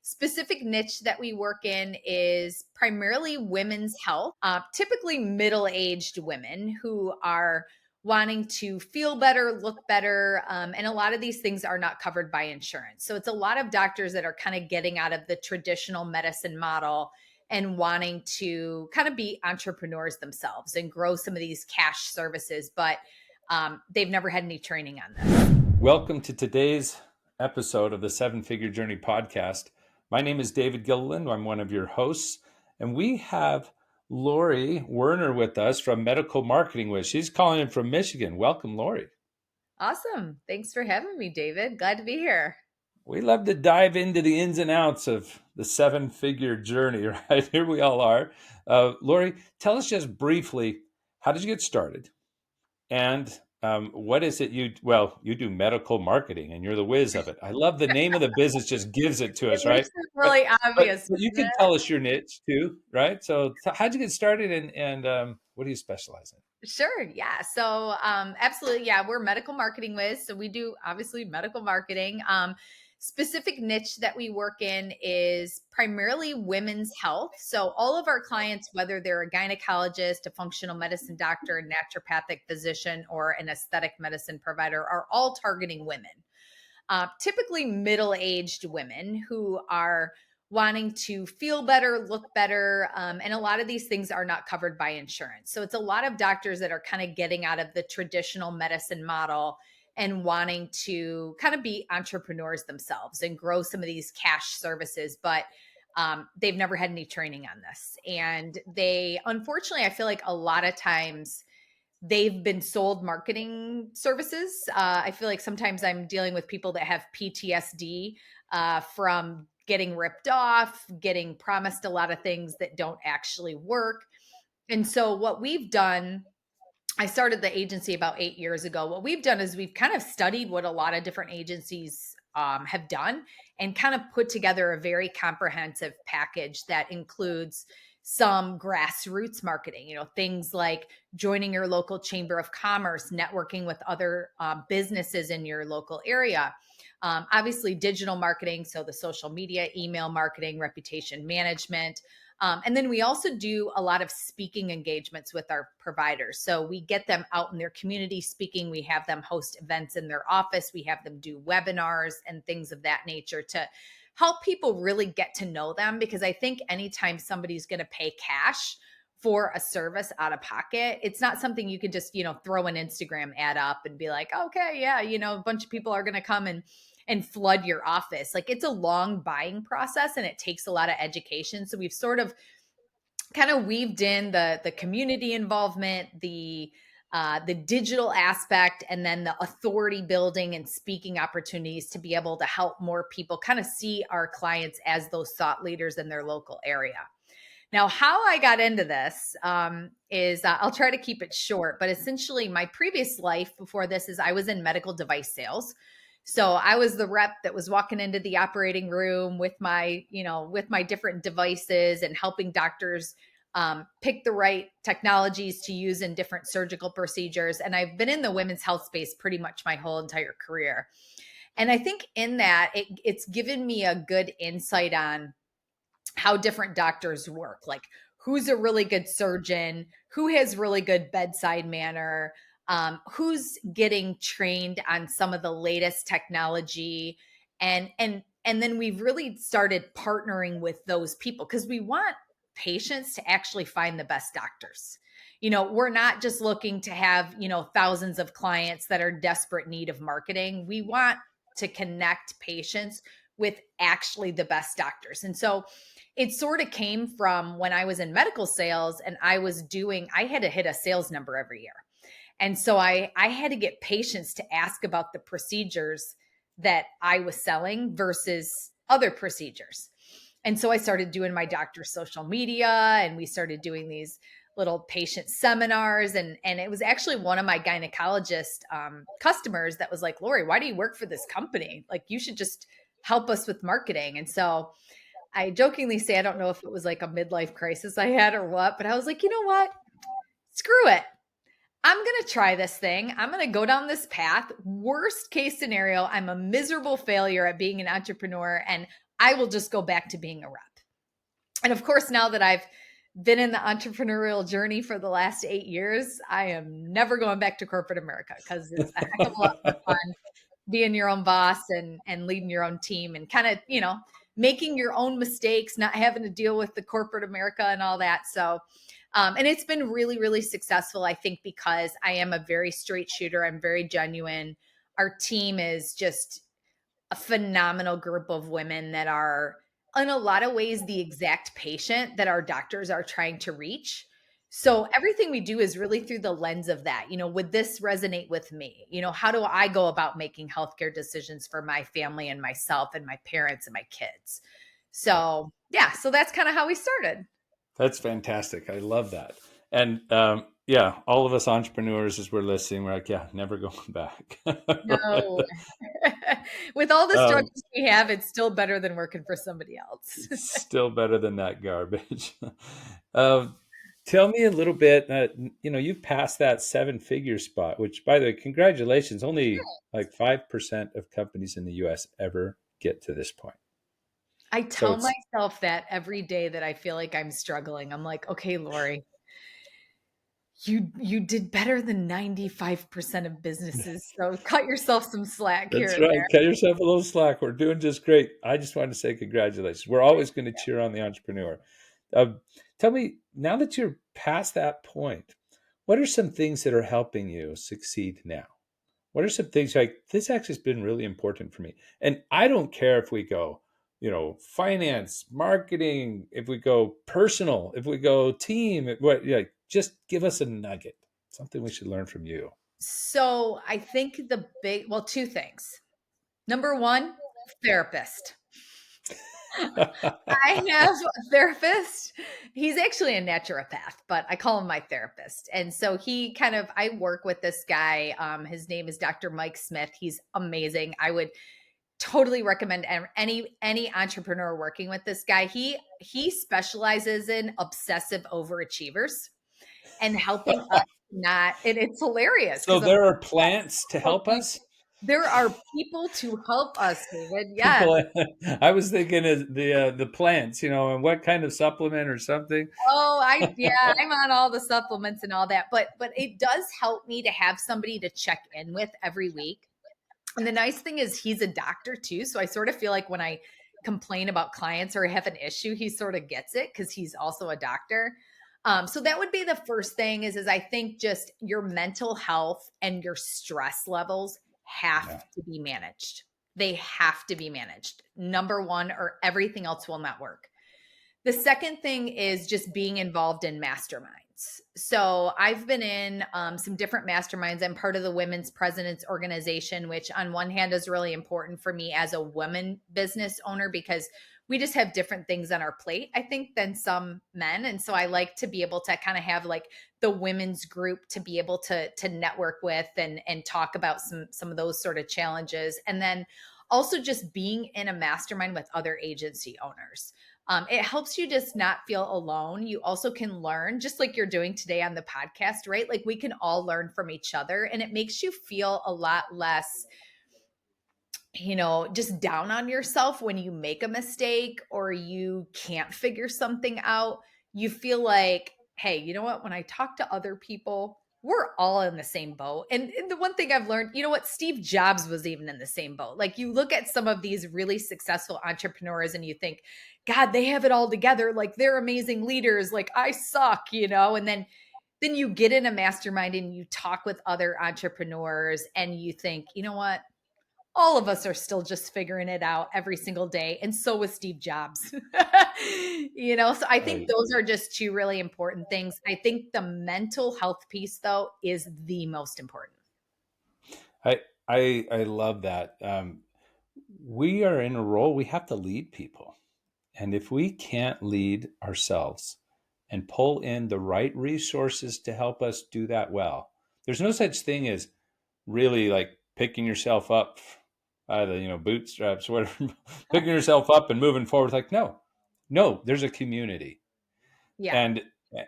specific niche that we work in is primarily women's health, typically middle-aged women who are wanting to feel better, look better. And a lot of these things are not covered by insurance. So it's a lot of doctors that are kind of getting out of the traditional medicine model and wanting to kind of be entrepreneurs themselves and grow some of these cash services, but they've never had any training on this. Welcome to today's episode of the Seven Figure Journey podcast. My name is David Gilliland. I'm one of your hosts, and we have Lori Werner with us from Medical Marketing Wiz. She's calling in from Michigan. Welcome, Lori. Awesome. Thanks for having me, David. Glad to be here. We love to dive into the ins and outs of the seven-figure journey, right? Here we all are. Lori, tell us just briefly, how did you get started? And what is it you do medical marketing and you're the whiz of it. I love the name of the business, just gives it to us, It right? makes it really obvious. But you can tell us your niche too, right? So how'd you get started and what do you specialize in? Sure. Yeah. So, absolutely. Yeah. We're Medical Marketing Wiz. So we do obviously medical marketing. Specific niche that we work in is primarily women's health. So all of our clients, whether they're a gynecologist, a functional medicine doctor, a naturopathic physician, or an aesthetic medicine provider, are all targeting women. Typically middle-aged women who are wanting to feel better, look better. And a lot of these things are not covered by insurance. So it's a lot of doctors that are kind of getting out of the traditional medicine model and wanting to kind of be entrepreneurs themselves and grow some of these cash services, but they've never had any training on this. And they, unfortunately, I feel like a lot of times they've been sold marketing services. I feel like sometimes I'm dealing with people that have PTSD from getting ripped off, getting promised a lot of things that don't actually work. And so what we've done, I started the agency about 8 years ago. What we've done is we've kind of studied what a lot of different agencies have done and kind of put together a very comprehensive package that includes some grassroots marketing, things like joining your local chamber of commerce, networking with other businesses in your local area. Obviously, digital marketing, so the social media, email marketing, reputation management. And then we also do a lot of speaking engagements with our providers. So we get them out in their community speaking. We have them host events in their office. We have them do webinars and things of that nature to help people really get to know them. Because I think anytime somebody's going to pay cash for a service out of pocket, it's not something you could just, throw an Instagram ad up and be like, okay, yeah, a bunch of people are going to come and flood your office. Like, it's a long buying process and it takes a lot of education. So we've sort of kind of weaved in the community involvement, the digital aspect, and then the authority building and speaking opportunities to be able to help more people kind of see our clients as those thought leaders in their local area. Now, how I got into this is I'll try to keep it short, but essentially my previous life before this is I was in medical device sales. So I was the rep that was walking into the operating room with my different devices and helping doctors pick the right technologies to use in different surgical procedures. And I've been in the women's health space pretty much my whole entire career. And I think in that, it's given me a good insight on how different doctors work, like who's a really good surgeon, who has really good bedside manner, who's getting trained on some of the latest technology. And then we've really started partnering with those people because we want patients to actually find the best doctors. We're not just looking to have, thousands of clients that are desperate need of marketing. We want to connect patients with actually the best doctors. And so it sort of came from when I was in medical sales and I had to hit a sales number every year. And so I had to get patients to ask about the procedures that I was selling versus other procedures. And so I started doing my doctor's social media and we started doing these little patient seminars. And it was actually one of my gynecologist customers that was like, Lori, why do you work for this company? Like, you should just help us with marketing. And so I jokingly say, I don't know if it was like a midlife crisis I had or what, but I was like, you know what? Screw it. I'm going to try this thing. I'm going to go down this path. Worst case scenario, I'm a miserable failure at being an entrepreneur and I will just go back to being a rep. And of course, now that I've been in the entrepreneurial journey for the last 8 years, I am never going back to corporate America because it's a heck of a lot more fun being your own boss and leading your own team and kind of, making your own mistakes, not having to deal with the corporate America and all that. So, and it's been really, really successful, I think, because I am a very straight shooter. I'm very genuine. Our team is just a phenomenal group of women that are, in a lot of ways, the exact patient that our doctors are trying to reach. Yeah, So everything we do is really through the lens of that. Would this resonate with me? How do I go about making healthcare decisions for my family and myself and my parents and my kids? yeah. So, yeah, so that's kind of how we started. That's fantastic. I love that. And yeah, all of us entrepreneurs, as we're listening, we're like, yeah, never going back. No. With all the um, struggles we have, it's still better than working for somebody else. Still better than that garbage. um, Tell me a little bit. You've passed that seven-figure spot, which, by the way, congratulations. Only like 5% of companies in the U.S. ever get to this point. I So tell it's myself that every day that I feel like I'm struggling. I'm like, "Okay, Lori, you did better than 95% of businesses, so cut yourself some slack here That's and right. there." Cut yourself a little slack. We're doing just great. I just wanted to say congratulations. We're always going to cheer on the entrepreneur. Um, Tell me, now that you're past that point, what are some things that are helping you succeed now? What are some things like this actually has been really important for me? And I don't care if we go, finance, marketing, if we go personal, if we go team, just give us a nugget, something we should learn from you. So, I think well, 2 things. Number 1, therapist. I have a therapist. He's actually a naturopath, but I call him my therapist. And so I work with this guy. His name is Dr. Mike Smith. He's amazing. I would totally recommend any entrepreneur working with this guy. He specializes in obsessive overachievers and helping us not, and it's hilarious So because there are plants to help us. there are people to help us, David. Yes. People, I was thinking of the plants, and what kind of supplement or something. Oh, yeah, I'm on all the supplements and all that, but it does help me to have somebody to check in with every week. And the nice thing is he's a doctor too, so I sort of feel like when I complain about clients or have an issue, he sort of gets it because he's also a doctor. So that would be the first thing is I think just your mental health and your stress levels have Yeah, to be managed. They have to be managed. Number one, or everything else will not work. The second thing is just being involved in masterminds. So I've been in some different masterminds. I'm part of the Women's Presidents Organization, which on one hand is really important for me as a woman business owner because we just have different things on our plate, I think, than some men. And so I like to be able to kind of have like the women's group to be able to network with and talk about some of those sort of challenges. And then also just being in a mastermind with other agency owners. It helps you just not feel alone. You also can learn, just like you're doing today on the podcast, right? Like we can all learn from each other, and it makes you feel a lot less, just down on yourself when you make a mistake or you can't figure something out. You feel like, hey, you know what? When I talk to other people, we're all in the same boat. And the one thing I've learned, you know what? Steve Jobs was even in the same boat. Like you look at some of these really successful entrepreneurs and you think, God, they have it all together. Like they're amazing leaders. Like I suck, and then you get in a mastermind and you talk with other entrepreneurs and you think, you know what? All of us are still just figuring it out every single day. And so was Steve Jobs. So I think right. those are just two really important things. I think the mental health piece, though, is the most important. I love that. We are in a role. We have to lead people, and if we can't lead ourselves and pull in the right resources to help us do that well, there's no such thing as really like picking yourself up by the bootstraps, whatever, picking yourself up and moving forward. Like no, there's a community, Yeah.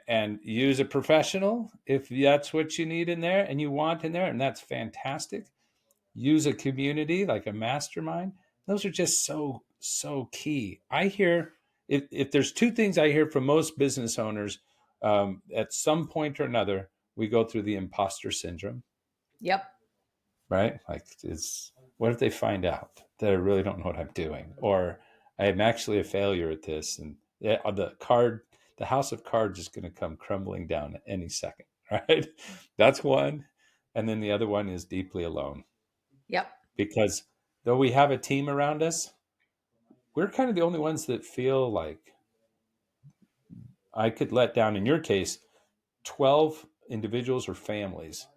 and use a professional if that's what you need in there and you want in there, and that's fantastic. Use a community like a mastermind. Those are just so so key. I hear, if there's two things I hear from most business owners, at some point or another, we go through the imposter syndrome, Yep. right? Like, what if they find out that I really don't know what I'm doing, or I am actually a failure at this, and the house of cards is going to come crumbling down at any second, right? That's one, and then the other one is deeply alone, Yep. because though we have a team around us, we're kind of the only ones that feel like I could let down. In your case, 12 individuals or families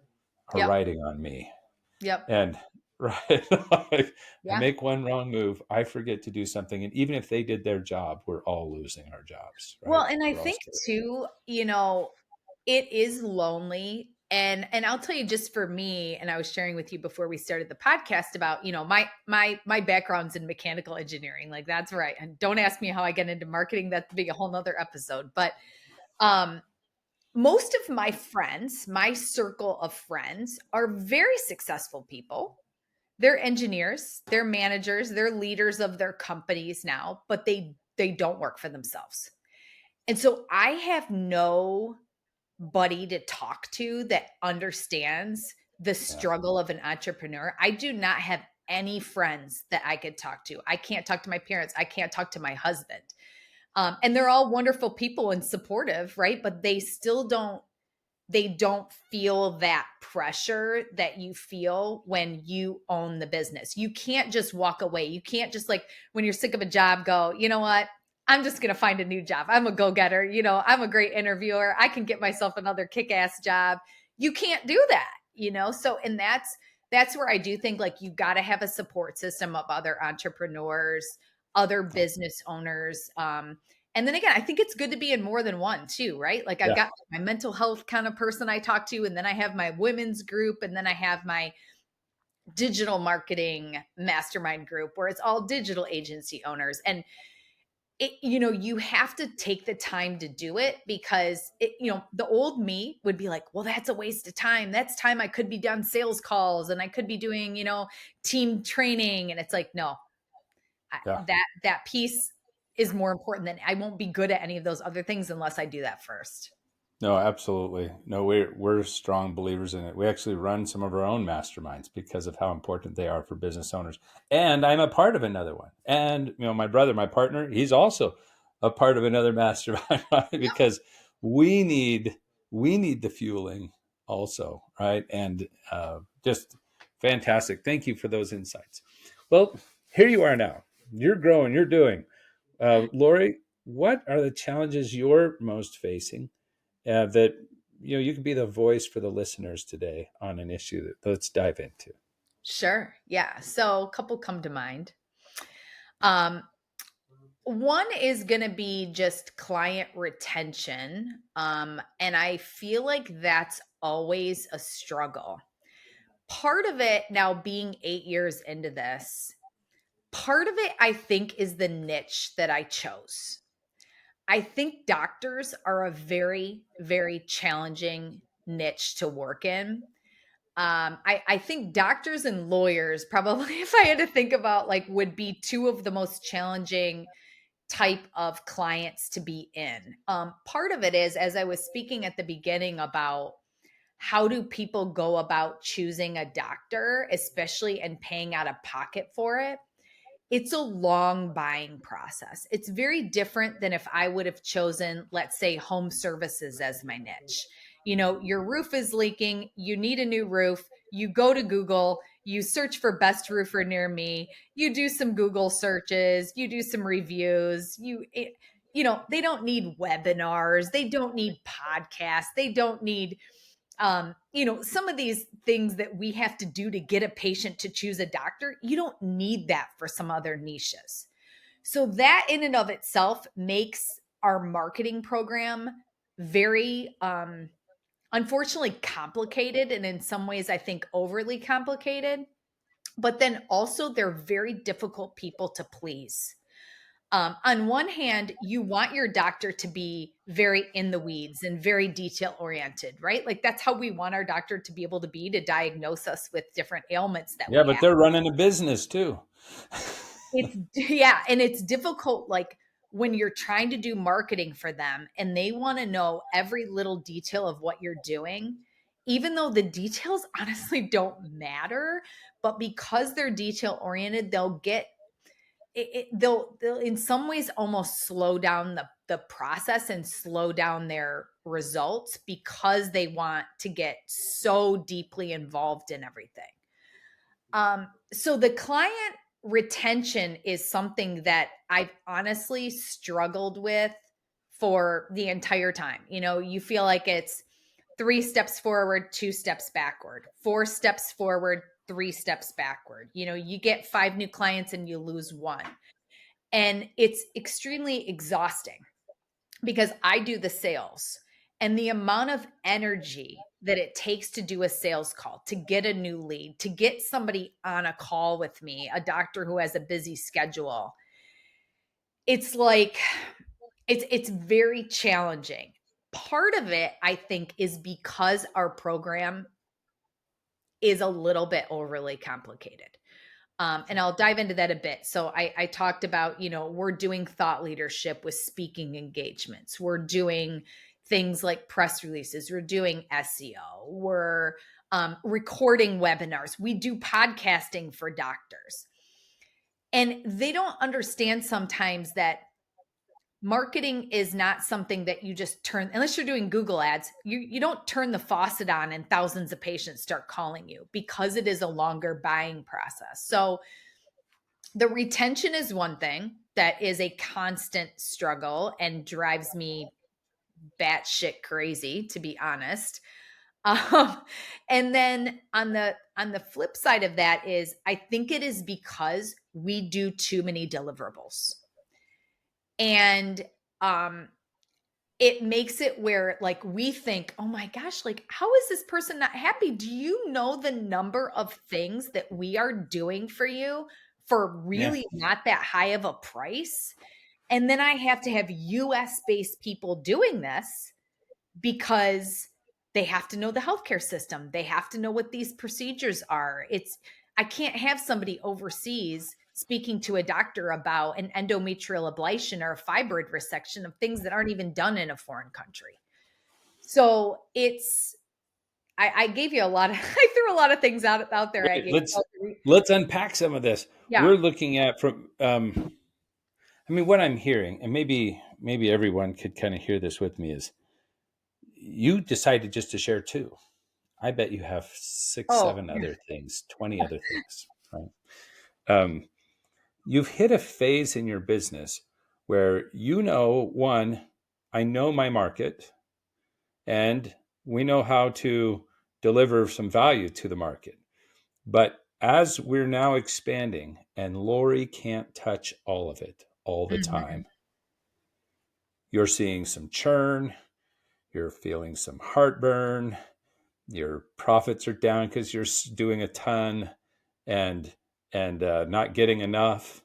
are Yep. riding on me. Yep. And right, like, I Yeah. make one wrong move, I forget to do something. And even if they did their job, we're all losing our jobs, Well, right? and I We're all think scared. too, it is lonely. And I'll tell you, just for me, and I was sharing with you before we started the podcast about, my background's in mechanical engineering. Like that's right. And don't ask me how I get into marketing. That'd be a whole nother episode. But um most of my friends, my circle of friends, are very successful people. They're engineers, they're managers, they're leaders of their companies now, but they don't work for themselves. And so I have nobody to talk to that understands the Yeah. struggle of an entrepreneur. I do not have any friends that I could talk to. I can't talk to my parents. I can't talk to my husband. And they're all wonderful people and supportive, right? But they don't feel that pressure that you feel when you own the business. You can't just walk away. You can't just, like, when you're sick of a job, go, you know what? I'm just going to find a new job. I'm a go-getter. I'm a great interviewer. I can get myself another kick-ass job. You can't do that. So, and that's where I do think, like, you got to have a support system of other entrepreneurs, other business owners. And then again, I think it's good to be in more than one too, right? Like I've Yeah. got my mental health kind of person I talk to, and then I have my women's group, and then I have my digital marketing mastermind group where it's all digital agency owners. And you have to take the time to do it, because the old me would be like, well, that's a waste of time. That's time I could be done sales calls and I could be doing, team training. And it's like, no, Yeah. that piece is more important than I won't be good at any of those other things unless I do that first. No, absolutely. No, we're strong believers in it. We actually run some of our own masterminds because of how important they are for business owners. And I'm a part of another one. And my brother, my partner, he's also a part of another mastermind, right? Yep. Because we need we need the fueling also, right? And just fantastic. Thank you for those insights. Well, here you are now. You're growing. You're doing. Lori, what are the challenges you're most facing? That you can be the voice for the listeners today on an issue that let's dive into. Sure. Yeah. So a couple come to mind. Um, One is going to be just client retention. And I feel like that's always a struggle. Part of it now, being 8 years into this, part of it, I think, is the niche that I chose. I think doctors are a very, very challenging niche to work in. I think doctors and lawyers probably, if I had to think about, like, would be two of the most challenging type of clients to be in. Part of it is, as I was speaking at the beginning about how do people go about choosing a doctor, especially and paying out of pocket for it. It's a long buying process. It's very different than if I would have chosen, let's say, home services as my niche. Your roof is leaking, you need a new roof, you go to Google, you search for best roofer near me, you do some Google searches, you do some reviews, they don't need webinars, they don't need podcasts, they don't need some of these things that we have to do to get a patient to choose a doctor. You don't need that for some other niches. So that in and of itself makes our marketing program very unfortunately complicated, and in some ways I think overly complicated. But then also they're very difficult people to please. On one hand, you want your doctor to be very in the weeds and very detail oriented, right? Like that's how we want our doctor to be able to be, to diagnose us with different ailments that Yeah, we but have. they're running a business too. It's yeah, and it's difficult, like, when you're trying to do marketing for them and they wanna know every little detail of what you're doing, even though the details honestly don't matter, but because they're detail oriented, they'll get they'll in some ways almost slow down the process and slow down their results because they want to get so deeply involved in everything. So the client retention is something that I've honestly struggled with for the entire time. You know, you feel like it's 3 steps forward, 2 steps backward, 4 steps forward, 3 steps backward. You know, you get 5 new clients and you lose one. And it's extremely exhausting because I do the sales, and the amount of energy that it takes to do a sales call, to get a new lead, to get somebody on a call with me, a doctor who has a busy schedule. It's like it's very challenging. Part of it, I think, is because our program is a little bit overly complicated. And I'll dive into that a bit. So I talked about, you know, we're doing thought leadership with speaking engagements. We're doing things like press releases. We're doing SEO. We're recording webinars. We do podcasting for doctors. And they don't understand sometimes that marketing is not something that you just turn, unless you're doing Google ads, you don't turn the faucet on and thousands of patients start calling you, because it is a longer buying process. So the retention is one thing that is a constant struggle and drives me batshit crazy, to be honest. Um, and then on the flip side of that is, I think it is because we do too many deliverables, and um, it makes it where, like, we think, oh my gosh, like, how is this person not happy? Do you know the number of things that we are doing for you for Yeah. really not that high of a price? And then I have to have US based people doing this because they have to know the healthcare system. They have to know what these procedures are. I can't have somebody overseas speaking to a doctor about an endometrial ablation or a fibroid resection of things that aren't even done in a foreign country. So I gave you a lot of, I threw a lot of things out there at Great. you. Let's unpack some of this. Yeah. We're looking at from I mean, what I'm hearing, and maybe everyone could kind of hear this with me, is you decided just to share two. I bet you have six, Oh, seven other things, 20 other things, right? Um, you've hit a phase in your business where you know, one, I know my market, and we know how to deliver some value to the market. But as we're now expanding, and Lori can't touch all of it all the mhm. time, you're seeing some churn, you're feeling some heartburn, your profits are down because you're doing a ton and not getting enough,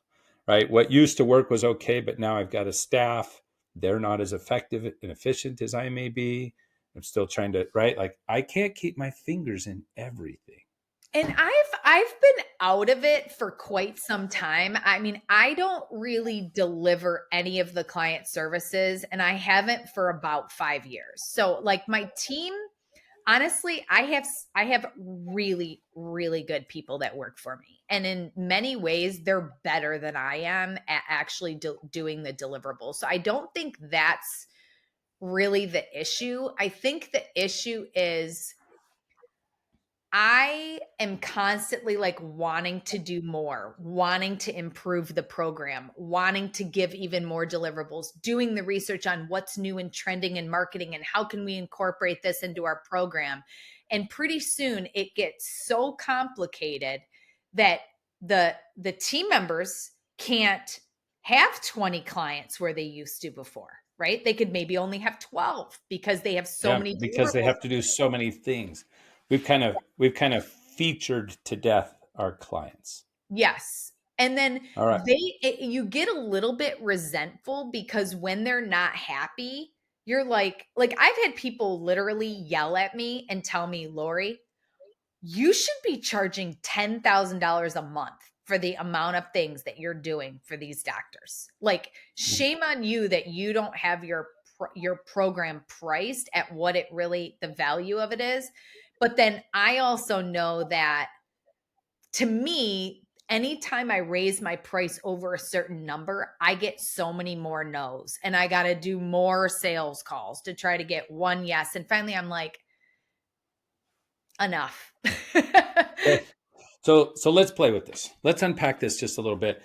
right? What used to work was okay, but now I've got a staff, they're not as effective and efficient as I may be. I'm still trying to, right? Like, I can't keep my fingers in everything. And I've been out of it for quite some time. I mean, I don't really deliver any of the client services, and I haven't for about 5 years. So, like, my team, honestly, I have really really good people that work for me. And in many ways they're better than I am at actually doing the deliverables. So I don't think that's really the issue. I think the issue is I am constantly like wanting to do more, wanting to improve the program, wanting to give even more deliverables, doing the research on what's new and trending in marketing and how can we incorporate this into our program. And pretty soon it gets so complicated that the team members can't have 20 clients where they used to before, right? They could maybe only have 12 because they have so Yeah, many because they deliverables. have to do so many things. We've kind of featured to death our clients. Yes. And then All right. you get a little bit resentful because when they're not happy, you're like I've had people literally yell at me and tell me, "Lori, you should be charging $10,000 a month for the amount of things that you're doing for these doctors. Like, shame on you that you don't have your program priced at what it really, the value of it is. But then I also know that, to me, anytime I raise my price over a certain number, I get so many more no's, and I got to do more sales calls to try to get one yes. And finally, I'm like, enough. So, so let's play with this. Let's unpack this just a little bit.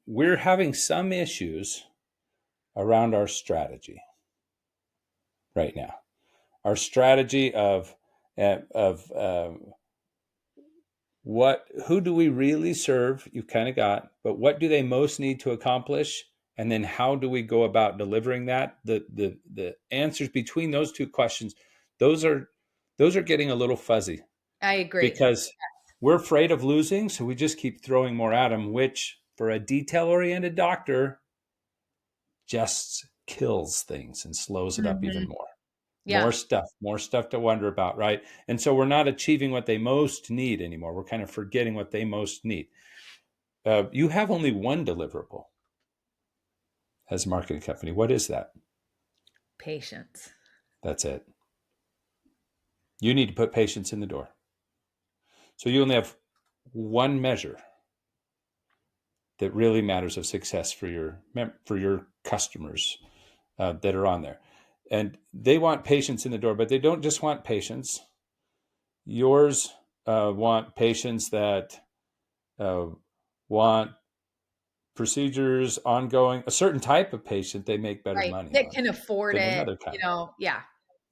We're having some issues around our strategy right now. Our strategy of who do we really serve? You've kind of got, but what do they most need to accomplish? And then how do we go about delivering that? The answers between those two questions, those are those are getting a little fuzzy I agree. because we're afraid of losing, so we just keep throwing more at them, which for a detail-oriented doctor just kills things and slows it up even Mhm. more. Yeah, More stuff to wonder about, right? And so we're not achieving what they most need anymore. We're kind of forgetting what they most need. You have only one deliverable as a marketing company. What is that? patience. That's it. You need to put patients in the door. So you only have one measure that really matters of success for your customers that are on there, and they want patients in the door, but they don't just want patients. Yours want patients that uh, want procedures ongoing. A certain type of patient they make better Right. money That on can afford than it, another kind. yeah.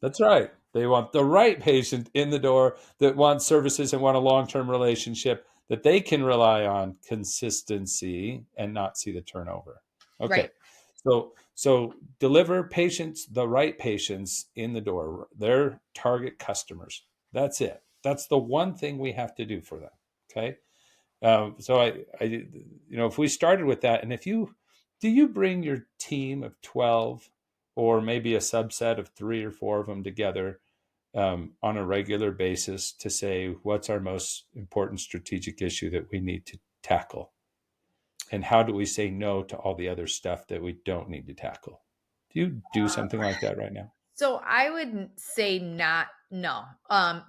That's right. They want the right patient in the door that wants services and want a long-term relationship that they can rely on consistency and not see the turnover. Okay. Right. So deliver patients, the right patients in the door, their target customers. That's it. That's the one thing we have to do for them. Okay. So if we started with that, and if you, do you bring your team of 12 or maybe a subset of three or four of them together on a regular basis to say, what's our most important strategic issue that we need to tackle? And how do we say no to all the other stuff that we don't need to tackle? Do you do something like that right now? So I would say not, no.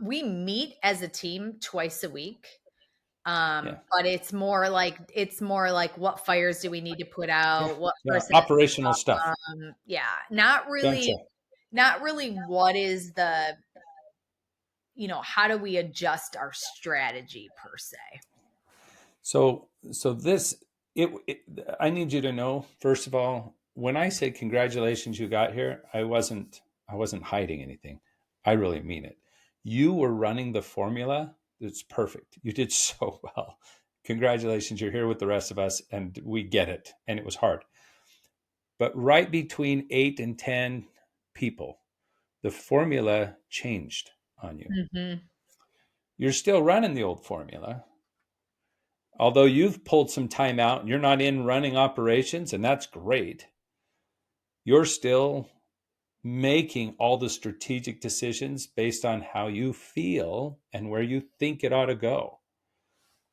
We meet as a team twice a week. Yeah. But it's more like what fires do we need to put Yeah. out? What Yeah. person is the Operational stuff. problem? Yeah, not Gotcha. really, not really what is the, how do we adjust our strategy per se? So this it I need you to know, first of all, when I say congratulations you got here, I wasn't hiding anything. I really mean it. You were running the formula. It's perfect. You did so well. Congratulations, you're here with the rest of us and we get it. And it was hard. But right between 8 and 10 people, the formula changed on you. Mhm. You're still running the old formula, although you've pulled some time out and you're not in running operations, and that's great. You're still making all the strategic decisions based on how you feel and where you think it ought to go.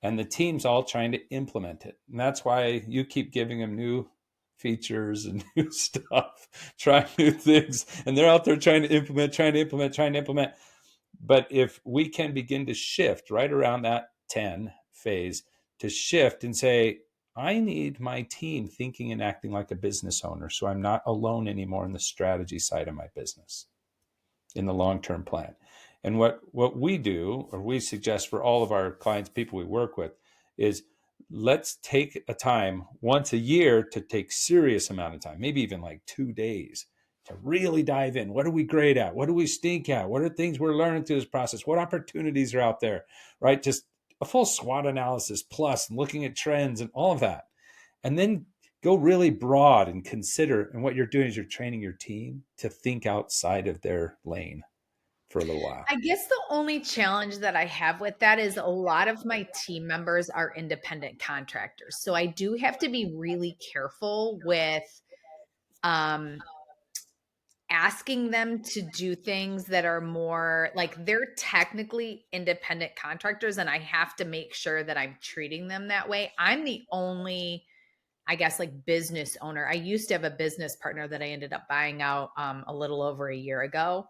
And the team's all trying to implement it. And that's why you keep giving them new features and new stuff, trying new things. And they're out there trying to implement, trying to implement, trying to implement. But if we can begin to shift right around that 10 phase to shift and say, I need my team thinking and acting like a business owner. So I'm not alone anymore in the strategy side of my business, in the long-term plan. And what we do, or we suggest for all of our clients, people we work with, is let's take a time once a year to take serious amount of time, maybe even like 2 days, to really dive in. What are we great at? What do we stink at? What are things we're learning through this process? What opportunities are out there? Right? Just a full SWOT analysis plus looking at trends and all of that. And then go really broad and consider, and what you're doing is you're training your team to think outside of their lane for a little while. I guess the only challenge that I have with that is a lot of my team members are independent contractors. So I do have to be really careful with um asking them to do things that are more like they're technically independent contractors, and I have to make sure that I'm treating them that way. I'm the only, I guess, like business owner. I used to have a business partner that I ended up buying out a little over a year ago.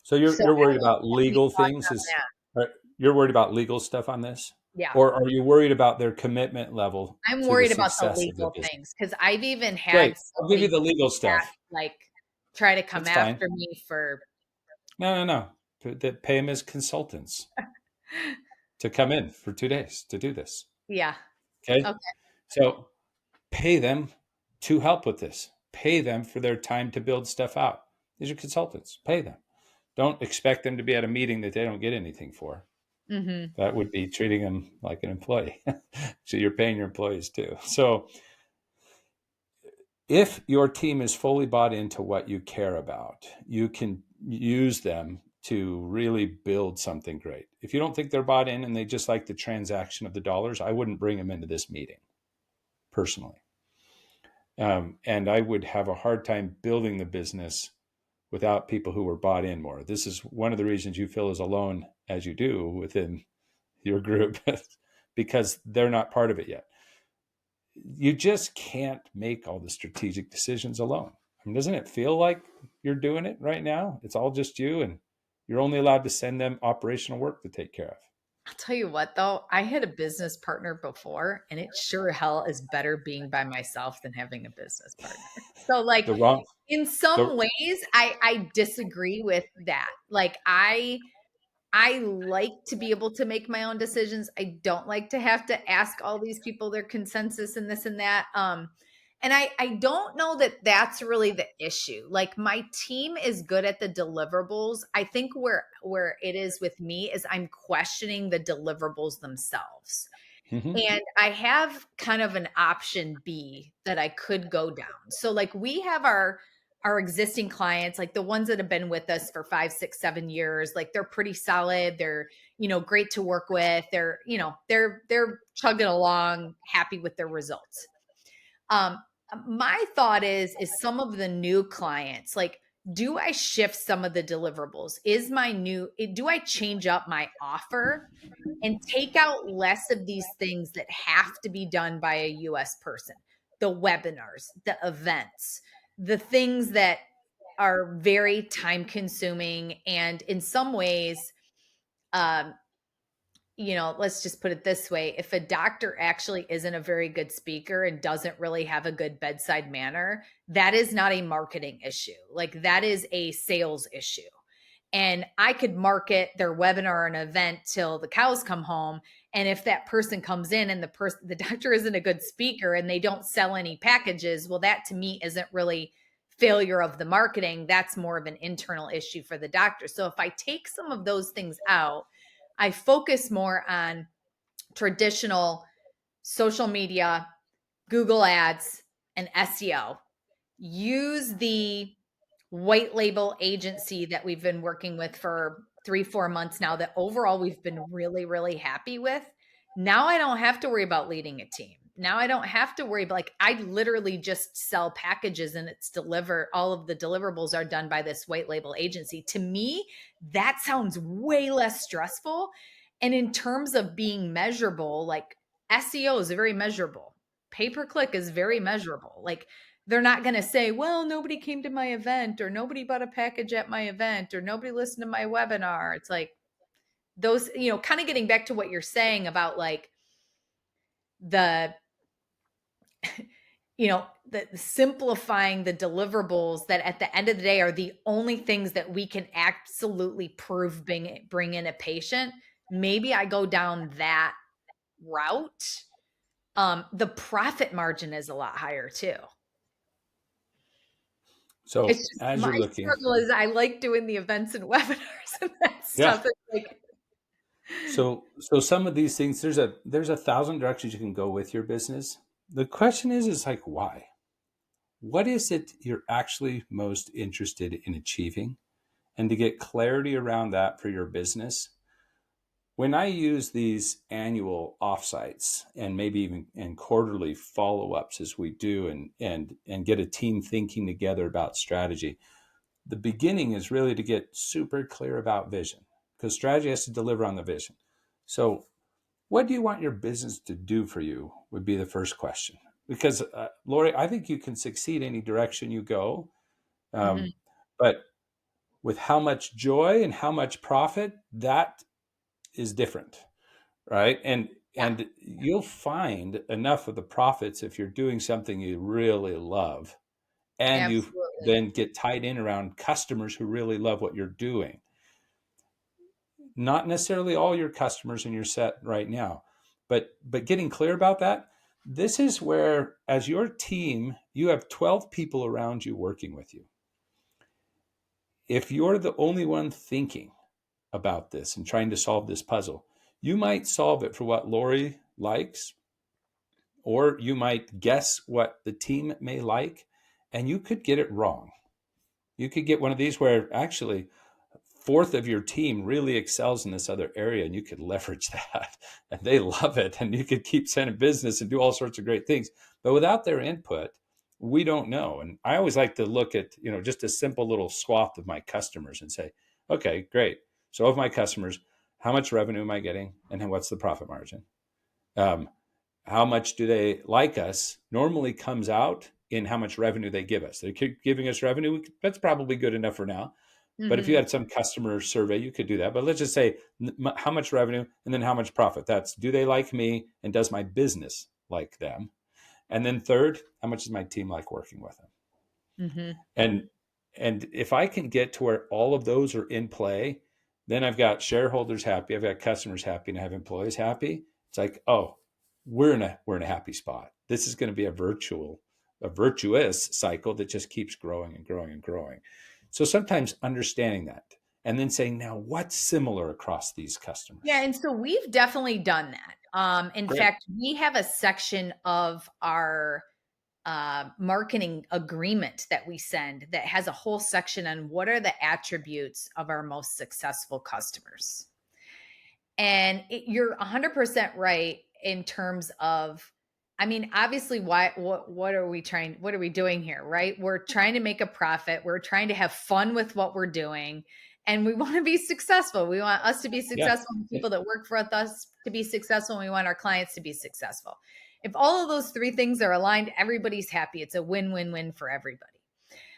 So So you're I worried don't about have any legal thoughts things? on Is that. you're worried about legal stuff on this, Yeah. or are you worried about their commitment level I'm to the worried about the success of the legal business? things because I've even Great. had I'll give you somebody the legal that stuff. like try to come That's fine. after me for No. Pay them as consultants to come in for 2 days to do this. yeah. Okay. Okay. So pay them to help with this. Pay them for their time to build stuff out. These are consultants. Pay them. Don't expect them to be at a meeting that they don't get anything for. Mhm. That would be treating them like an employee. So you're paying your employees too. So if your team is fully bought into what you care about, you can use them to really build something great. If you don't think they're bought in and they just like the transaction of the dollars, I wouldn't bring them into this meeting personally. And I would have a hard time building the business without people who were bought in more. This is one of the reasons you feel as alone as you do within your group because they're not part of it yet. You just can't make all the strategic decisions alone. I mean, doesn't it feel like you're doing it right now? It's all just you, and you're only allowed to send them operational work to take care of. I'll tell you what though, I had a business partner before, and it sure hell is better being by myself than having a business partner. So like The wrong, in the some ways I disagree with that. Like I like to be able to make my own decisions. I don't like to have to ask all these people their consensus and this and that. And I don't know that that's really the issue. Like my team is good at the deliverables. I think where it is with me is I'm questioning the deliverables themselves. Mhm. And I have kind of an option B that I could go down. So like we have our existing clients, like the ones that have been with us for 5, 6, 7 years, like they're pretty solid. They're, great to work with. They're, they're chugging along, happy with their results. Um, my thought is some of the new clients, like, do I shift some of the deliverables? Do I change up my offer and take out less of these things that have to be done by a US person? The webinars, the events, the things that are very time consuming and in some ways, um, let's just put it this way. If a doctor actually isn't a very good speaker and doesn't really have a good bedside manner, that is not a marketing issue. Like that is a sales issue. And I could market their webinar or an event till the cows come home. And if that person comes in and the doctor isn't a good speaker and they don't sell any packages, well, that to me isn't really failure of the marketing. That's more of an internal issue for the doctor. So if I take some of those things out, I focus more on traditional social media, Google ads, and SEO. Use the white label agency that we've been working with for 3, 4 months now that overall we've been really, really happy with. Now I don't have to worry about leading a team. Now I don't have to worry about like I literally just sell packages and it's all of the deliverables are done by this white label agency. To me, that sounds way less stressful. And in terms of being measurable, like SEO is very measurable. Pay per click is very measurable. Like they're not going to say, well, nobody came to my event or nobody bought a package at my event or nobody listened to my webinar. It's like those, kind of getting back to what you're saying about like the, the simplifying the deliverables that at the end of the day are the only things that we can absolutely prove bring in a patient. Maybe I go down that route. The profit margin is a lot higher too. It's So just as my you're looking, struggle is I like doing the events and webinars and that yeah. stuff. It's like, So some of these things, there's a thousand directions you can go with your business. The question is like why? What is it you're actually most interested in achieving? And to get clarity around that for your business, when I use these annual offsites and maybe even and quarterly follow-ups as we do and get a team thinking together about strategy, the beginning is really to get super clear about vision, because strategy has to deliver on the vision. So what do you want your business to do for you would be the first question. Because Lori, I think you can succeed any direction you go. Mhm. But with how much joy and how much profit, that is different, right? Yeah, And you'll find enough of the profits if you're doing something you really love, and you absolutely. then get tied in around customers who really love what you're doing. Not necessarily all your customers in your set right now, but getting clear about that. This is where, as your team, you have 12 people around you working with you. If you're the only one thinking about this and trying to solve this puzzle, you might solve it for what Lori likes, or you might guess what the team may like, and you could get it wrong. You could get one of these where actually fourth of your team really excels in this other area, and you could leverage that and they love it, and you could keep sending business and do all sorts of great things. But without their input, we don't know. And I always like to look at, just a simple little swath of my customers and say, okay, great. So of my customers, how much revenue am I getting, and then what's the profit margin? um, how much do they like us normally comes out in how much revenue they give us. They keep giving us revenue. That's probably good enough for now. But if you Mhm. had some customer survey, you could do that. But let's just say how much revenue and then how much profit. That's, do they like me, and does my business like them? And then third, how much does my team like working with them? Mhm. And if I can get to where all of those are in play, then I've got shareholders happy, I've got customers happy, and I have employees happy. It's like, oh, we're in a happy spot. This is going to be a virtuous cycle that just keeps growing and growing and growing. So sometimes understanding that, and then saying, now what's similar across these Yeah, customers? and so we've definitely done that. In Great. fact, we have a section of our marketing agreement that we send that has a whole section on what are the attributes of our most successful customers. And you're 100% right in terms of, I mean, obviously, what are we trying? What are we doing here? Right? We're trying to make a profit. We're trying to have fun with what we're doing, and we want to be successful. We want us to be Yeah. successful, the people that work for us to be successful, and we want our clients to be successful. If all of those three things are aligned, everybody's happy. It's a win-win-win for everybody.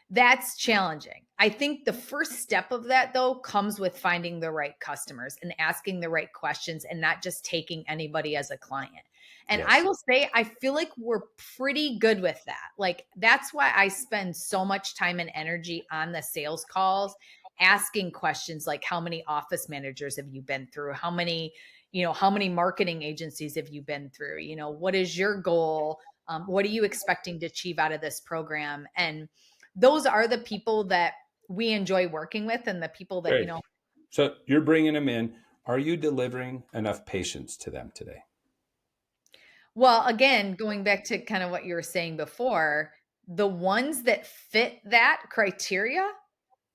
That's challenging. I think the first step of that, though, comes with finding the right customers and asking the right questions and not just taking anybody as a client. And I Yes. will say, I feel like we're pretty good with that. Like, that's why I spend so much time and energy on the sales calls, asking questions like, how many office managers have you been through? How many marketing agencies have you been through? What is your goal? What are you expecting to achieve out of this program? And those are the people that we enjoy working with, and the people that, Great. So you're bringing them in. Are you delivering enough patience to them today? well, again, going back to kind of what you were saying before, the ones that fit that criteria,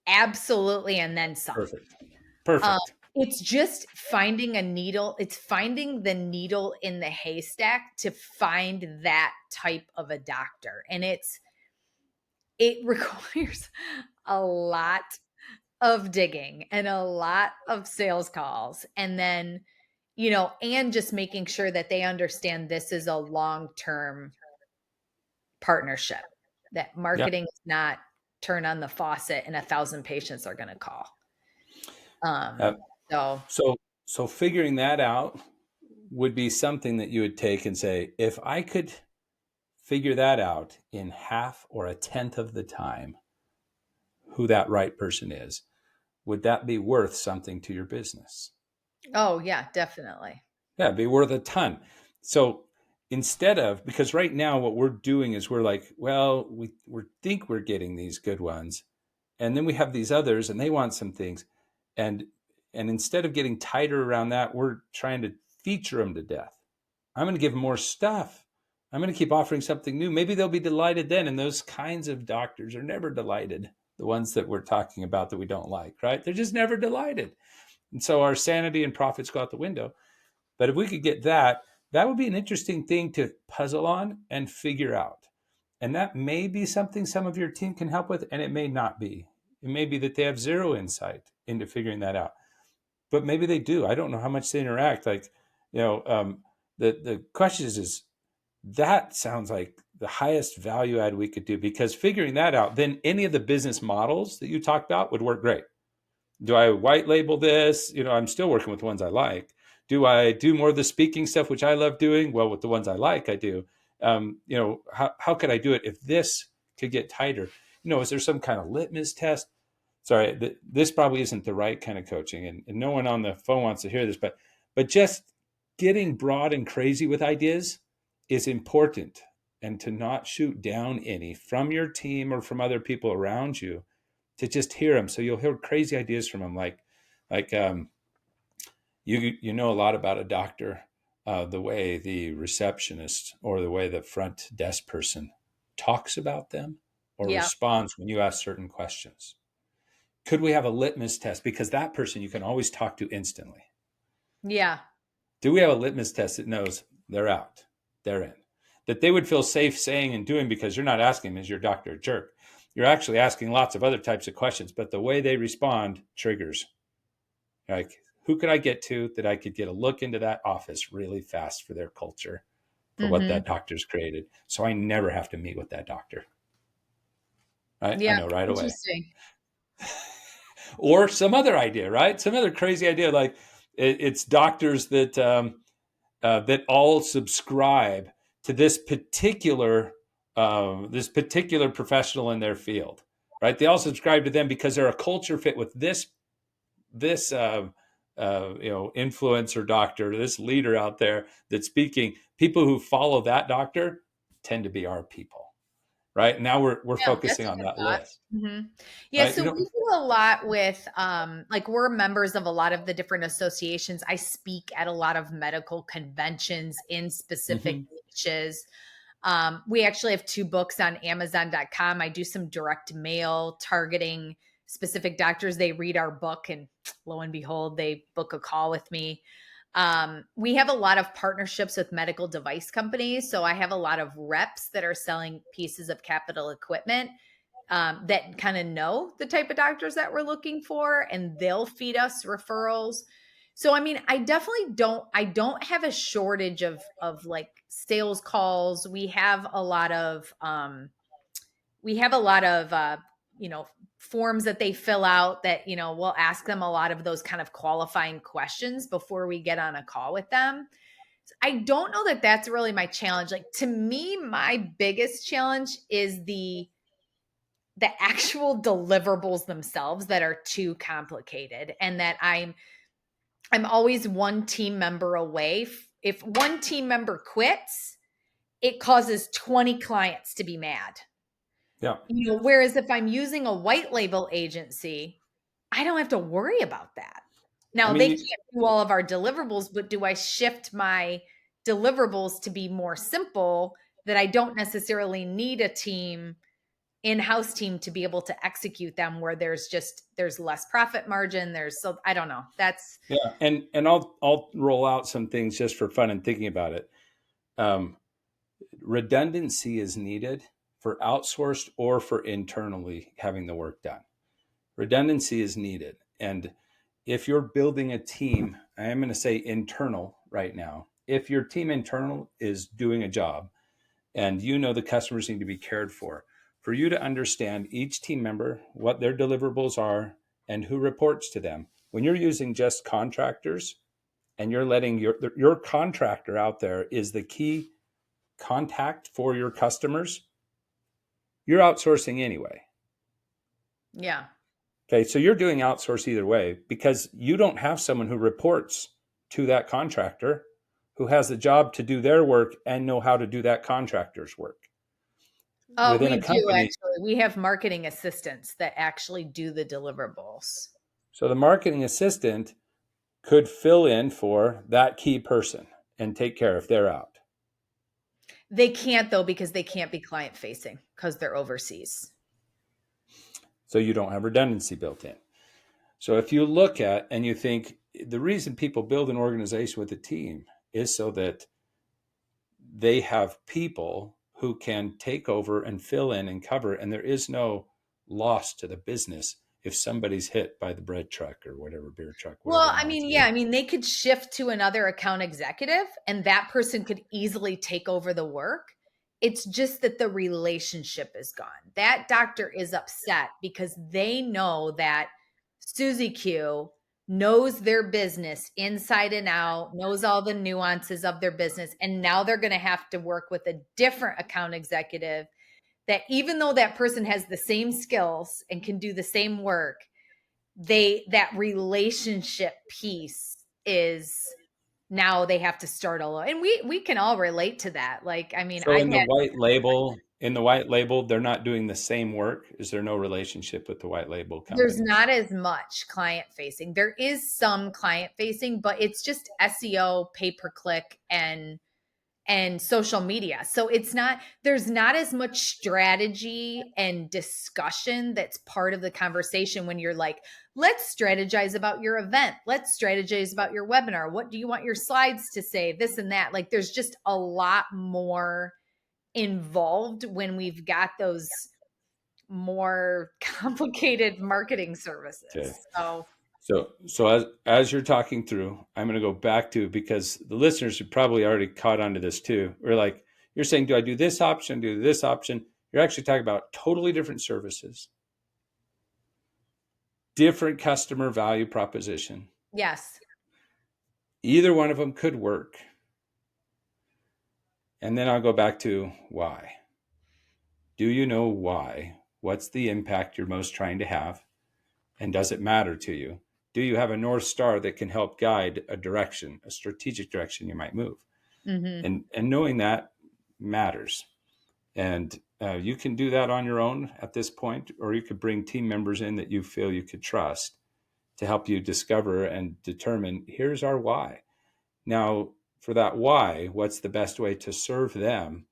absolutely, and then some. Perfect. Um, Perfect. it's just finding a needle. It's finding the needle in the haystack to find that type of a doctor. And it requires a lot of digging and a lot of sales calls. And then, and just making sure that they understand this is a long-term partnership, that Yeah. marketing is not turn on the faucet and 1,000 patients are going to call. Uh, So, so figuring that out would be something that you would take and say, if I could figure that out in half or a tenth of the time, who that right person is, would that be worth something to your business? oh yeah, definitely. Yeah, it'd be worth a ton. So instead of, because right now what we're doing is we're like, well, we think we're getting these good ones, and then we have these others and they want some things, and instead of getting tighter around that, we're trying to feature them to death. I'm going to give them more stuff. I'm going to keep offering something new. Maybe they'll be delighted then. And those kinds of doctors are never delighted. The ones that we're talking about that we don't like, right? They're just never delighted. And so our sanity and profits go out the window. But if we could get that, that would be an interesting thing to puzzle on and figure out. And that may be something some of your team can help with, and it may not be. It may be that they have zero insight into figuring that out, but maybe they do. I don't know how much they interact. Like, you know, the question is that sounds like the highest value add we could do, because figuring that out, then any of the business models that you talked about would work great. Do I white label this? You know, I'm still working with the ones I like. Do I do more of the speaking stuff, which I love doing? Well, with the ones I like, I do. You know, how could I do it if this could get tighter? You know, is there some kind of litmus test? Sorry, this probably isn't the right kind of coaching, and no one on the phone wants to hear this, but just getting broad and crazy with ideas is important, and to not shoot down any from your team or from other people around you, to just hear them. So you'll hear crazy ideas from them, like you know a lot about a doctor, the way the receptionist or the way the front desk person talks about them or Yeah. responds when you ask certain questions. Could we have a litmus test? Because that person you can always talk to instantly. Yeah. Do we have a litmus test that knows they're out, they're in, that they would feel safe saying and doing, because you're not asking them, is your doctor a jerk? You're actually asking lots of other types of questions, but the way they respond triggers. Like, who could I get to that I could get a look into that office really fast for their culture, for what Hmm. that doctor's created, so I never have to meet with that doctor, right? I Yeah. know right away. Interesting. Or some other idea, right? Some other crazy idea, like it's doctors that all subscribe to this particular professional in their field, right? They all subscribe to them because they're a culture fit with this influencer doctor, this leader out there that's speaking. People who follow that doctor tend to be our people, right? Now we're Yeah, that's focusing a on good that thought. list, Yeah, right? so You we don't. do a lot with like we're members of a lot of the different associations. I speak at a lot of medical conventions in specific Mhm. niches. We actually have two books on Amazon.com. I do some direct mail targeting specific doctors. They read our book, and lo and behold, they book a call with me. We have a lot of partnerships with medical device companies. So I have a lot of reps that are selling pieces of capital equipment that kind of know the type of doctors that we're looking for, and they'll feed us referrals. So I mean, I don't have a shortage of like sales calls. We have a lot of forms that they fill out that, we'll ask them a lot of those kind of qualifying questions before we get on a call with them. I don't know that that's really my challenge. Like, to me, my biggest challenge is the actual deliverables themselves that are too complicated, and that I'm always one team member away. If one team member quits, it causes 20 clients to be mad. Yeah. Whereas if I'm using a white label agency, I don't have to worry about that. I Now, they mean, can't do all of our deliverables, but do I shift my deliverables to be more simple, that I don't necessarily need a in-house team to be able to execute them, where there's less profit margin, so I don't know. That's yeah, and I'll roll out some things just for fun and thinking about it. Um, Redundancy is needed for outsourced or for internally having the work done. Redundancy is needed. And if you're building a team, I am going to say internal right now. If your team internal is doing a job and you know the customers need to be cared for you to understand each team member, what their deliverables are, and who reports to them. When you're using just contractors and you're letting your contractor out there is the key contact for your customers, you're outsourcing anyway. yeah. Okay, so you're doing outsource either way, because you don't have someone who reports to that contractor who has the job to do their work and know how to do that contractor's work. Within We a do company, actually. We have marketing assistants that actually do the deliverables. so the marketing assistant could fill in for that key person and take care if they're out. They can't, though, because they can't be client facing because they're overseas. So you don't have redundancy built in. So if you look at and you think the reason people build an organization with a team is so that they have people who can take over and fill in and cover, and there is no loss to the business if somebody's hit by the bread truck or whatever, beer truck, whatever Well, it I might mean, yeah, be. I mean, they could shift to another account executive and that person could easily take over the work. It's just that the relationship is gone. That doctor is upset because they know that Susie Q knows their business inside and out, knows all the nuances of their business. And now they're going to have to work with a different account executive that, even though that person has the same skills and can do the same work, that relationship piece is, now they have to start all over. And we can all relate to that. Like, I mean, So I've had, in the white label, they're not doing the same work. Is there no relationship with the white label there's companies? not as much client facing. There is some client facing, but it's just SEO, pay per click, and social media. So it's not, there's not as much strategy and discussion that's part of the conversation when you're like, let's strategize about your event. Let's strategize about your webinar. What do you want your slides to say? This and that. Like, there's just a lot more involved when we've got those more complicated marketing Okay. services. So, So as you're talking through, I'm going to go back to, because the listeners have probably already caught on to this too. We're like, you're saying, do I do this option? Do this option? You're actually talking about totally different services, different customer value proposition. yes. Either one of them could work. And then I'll go back to why. Do you know why? What's the impact you're most trying to have? And does it matter to you? Do you have a North Star that can help guide a direction, a strategic direction you might move? Hmm. And knowing that matters. And you can do that on your own at this point, or you could bring team members in that you feel you could trust to help you discover and determine, here's our why. Now, for that why, what's the best way to serve them?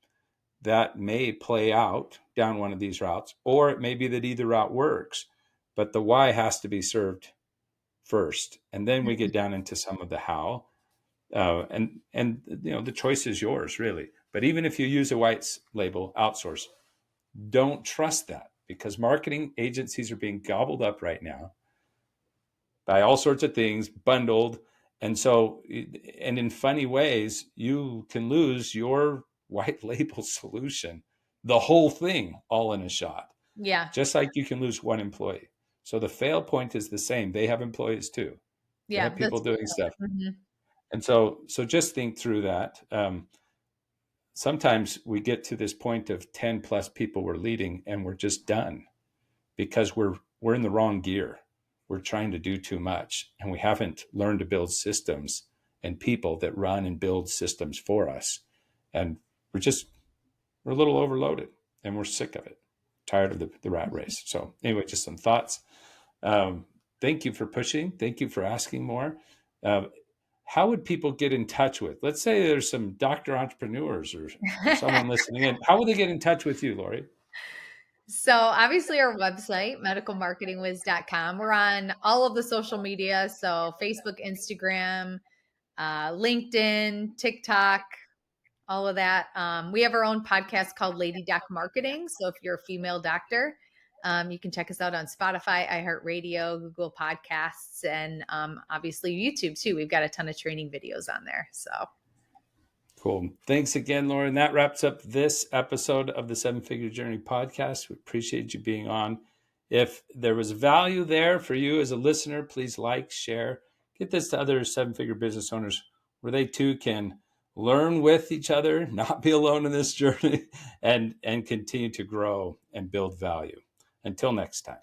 That may play out down one of these routes, or it may be that either route works, but the why has to be served first. And then we get down into some of the how. And the choice is yours, really. But even if you use a white label outsource, don't trust that, because marketing agencies are being gobbled up right now by all sorts of things bundled. And so, and in funny ways, you can lose your white label solution, the whole thing, all in a shot, Yeah. just like you can lose one employee. So the fail point is the same. They have employees too. They Yeah. have people That's, doing stuff. mhm. And so just think through that. Sometimes we get to this point of 10 plus people we're leading and we're just done because we're in the wrong gear. We're trying to do too much and we haven't learned to build systems and people that run and build systems for us. And we're a little overloaded and we're sick of it, tired of the rat race. So anyway, just some thoughts. Um, Thank you for pushing. Thank you for asking more. Uh, how would people get in touch with, let's say there's some doctor entrepreneurs or someone listening in, how would they get in touch with you, Lori? So obviously our website, medicalmarketingwiz.com. We're on all of the social media. So Facebook, Instagram, LinkedIn, TikTok, all of that. We have our own podcast called Lady Doc Marketing. So if you're a female doctor, you can check us out on Spotify, iHeartRadio, Google Podcasts, and obviously YouTube too. We've got a ton of training videos on there. So Cool. Thanks again, Lori. And that wraps up this episode of the Seven Figure Journey podcast. We appreciate you being on. If there was value there for you as a listener, please like, share, get this to other seven figure business owners where they too can learn with each other, not be alone in this journey, and continue to grow and build value. Until next time.